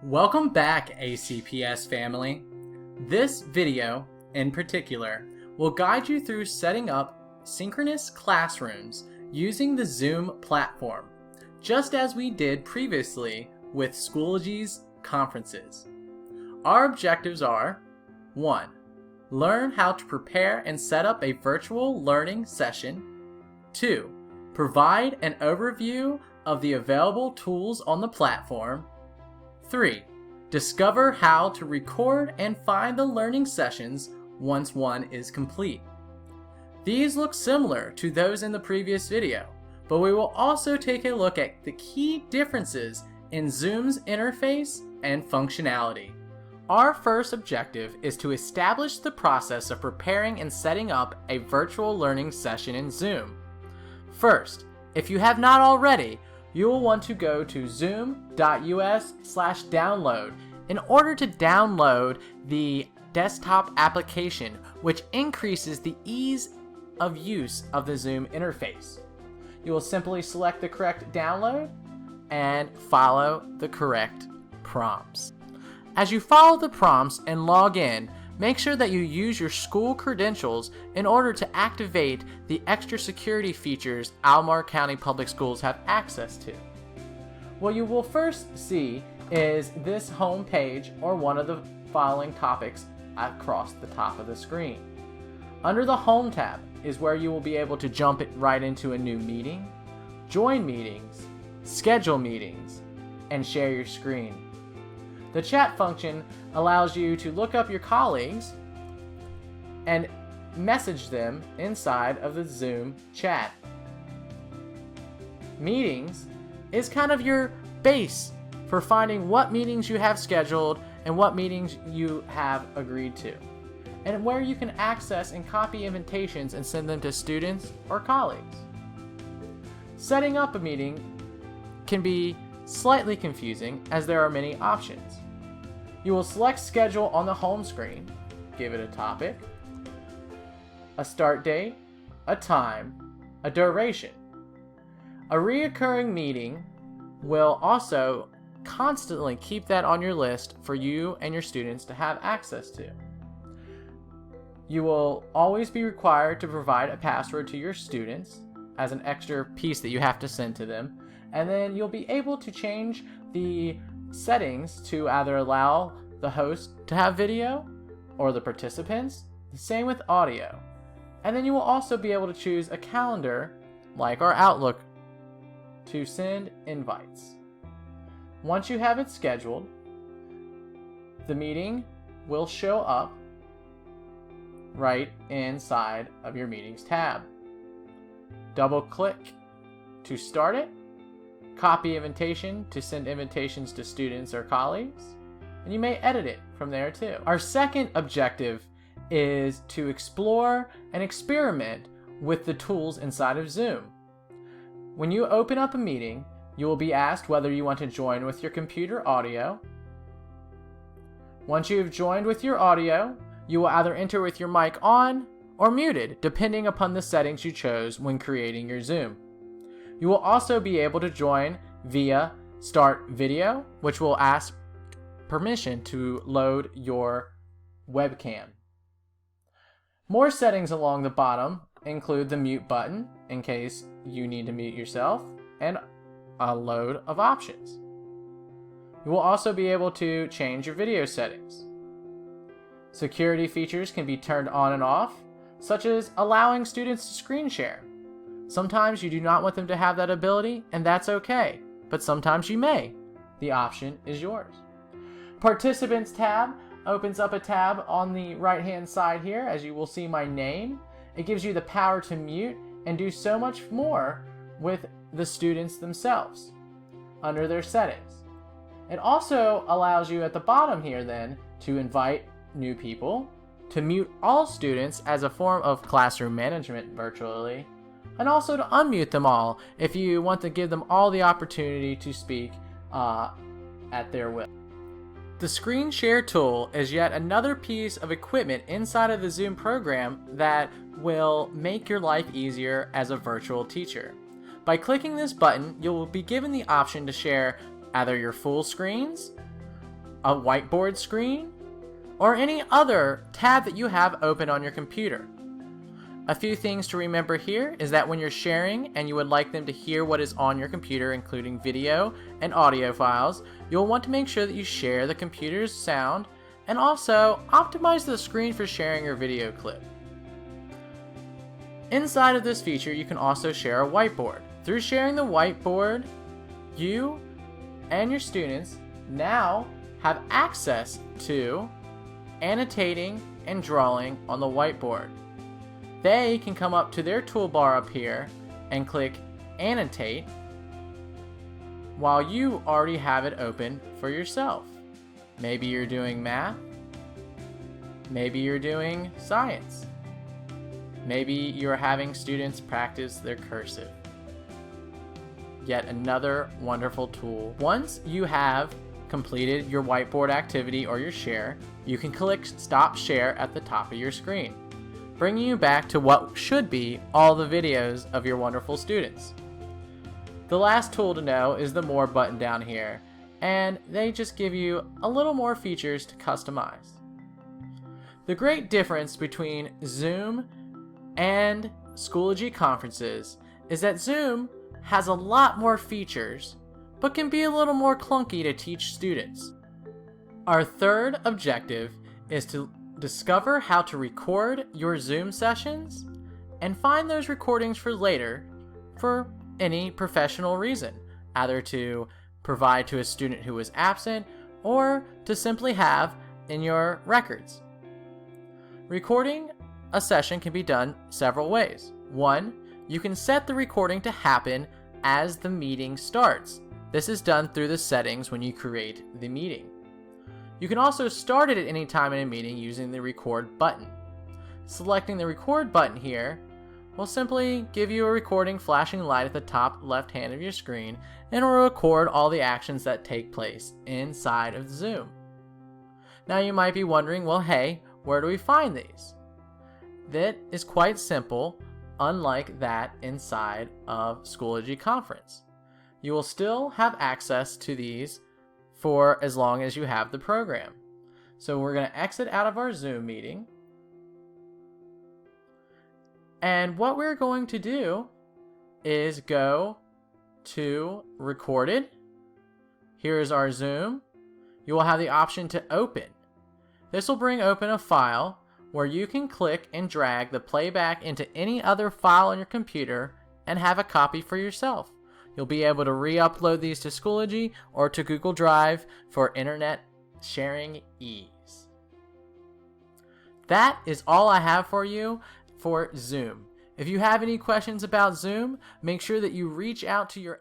Welcome back, ACPS family. This video, in particular, will guide you through setting up synchronous classrooms using the Zoom platform, just as we did previously with Schoology's conferences. Our objectives are: 1. Learn how to prepare and set up a virtual learning session. 2. Provide an overview of the available tools on the platform. 3. Discover how to record and find the learning sessions once one is complete. These look similar to those in the previous video, but we will also take a look at the key differences in Zoom's interface and functionality. Our first objective is to establish the process of preparing and setting up a virtual learning session in Zoom. First, if you have not already, you will want to go to zoom.us/download in order to download the desktop application, which increases the ease of use of the Zoom interface. You will simply select the correct download and follow the correct prompts. As you follow the prompts and log in, make sure that you use your school credentials in order to activate the extra security features Albemarle County Public Schools have access to. What you will first see is this home page or one of the following topics across the top of the screen. Under the Home tab is where you will be able to jump it right into a new meeting, join meetings, schedule meetings, and share your screen. The chat function allows you to look up your colleagues and message them inside of the Zoom chat. Meetings is kind of your base for finding what meetings you have scheduled and what meetings you have agreed to, and where you can access and copy invitations and send them to students or colleagues. Setting up a meeting can be slightly confusing as there are many options. You will select schedule on the home screen, give it a topic, a start date, a time, a duration. A reoccurring meeting will also constantly keep that on your list for you and your students to have access to. You will always be required to provide a password to your students as an extra piece that you have to send to them, and then you'll be able to change the settings to either allow the host to have video or the participants, the same with audio. And then you will also be able to choose a calendar like our Outlook to send invites. Once you have it scheduled, the meeting will show up right inside of your meetings tab. Double click to start it. Copy invitation to send invitations to students or colleagues, and you may edit it from there too. Our second objective is to explore and experiment with the tools inside of Zoom. When you open up a meeting, you will be asked whether you want to join with your computer audio. Once you have joined with your audio, you will either enter with your mic on or muted, depending upon the settings you chose when creating your Zoom. You will also be able to join via Start Video, which will ask permission to load your webcam. More settings along the bottom include the mute button in case you need to mute yourself, and a load of options. You will also be able to change your video settings. Security features can be turned on and off, such as allowing students to screen share. Sometimes you do not want them to have that ability, and that's okay, but sometimes you may. The option is yours. Participants tab opens up a tab on the right hand side here, as you will see my name. It gives you the power to mute and do so much more with the students themselves under their settings. It also allows you at the bottom here then to invite new people, to mute all students as a form of classroom management virtually, and also to unmute them all if you want to give them all the opportunity to speak at their will. The screen share tool is yet another piece of equipment inside of the Zoom program that will make your life easier as a virtual teacher. By clicking this button, you'll be given the option to share either your full screens a whiteboard screen, or any other tab that you have open on your computer. A few things to remember here is that when you're sharing and you would like them to hear what is on your computer, including video and audio files, you'll want to make sure that you share the computer's sound and also optimize the screen for sharing your video clip. Inside of this feature, you can also share a whiteboard. Through sharing the whiteboard, you and your students now have access to annotating and drawing on the whiteboard. They can come up to their toolbar up here and click Annotate while you already have it open for yourself. Maybe you're doing math, maybe you're doing science, maybe you're having students practice their cursive. Yet another wonderful tool. Once you have completed your whiteboard activity or your share, you can click Stop Share at the top of your screen, bringing you back to what should be all the videos of your wonderful students. The last tool to know is the More button down here, and they just give you a little more features to customize. The great difference between Zoom and Schoology conferences is that Zoom has a lot more features, but can be a little more clunky to teach students. Our third objective is to discover how to record your Zoom sessions and find those recordings for later for any professional reason, either to provide to a student who was absent or to simply have in your records. Recording a session can be done several ways. One, you can set the recording to happen as the meeting starts. This is done through the settings when you create the meeting. You can also start it at any time in a meeting using the Record button. Selecting the Record button here will simply give you a recording flashing light at the top left hand of your screen, and it will record all the actions that take place inside of Zoom. Now you might be wondering, well, hey, where do we find these? That is quite simple, unlike that inside of Schoology Conference. You will still have access to these for as long as you have the program. So we're going to exit out of our Zoom meeting. And what we're going to do is go to Recorded. Here is our Zoom. You will have the option to Open. This will bring open a file where you can click and drag the playback into any other file on your computer and have a copy for yourself. You'll be able to re-upload these to Schoology or to Google Drive for internet sharing ease. That is all I have for you for Zoom. If you have any questions about Zoom, make sure that you reach out to your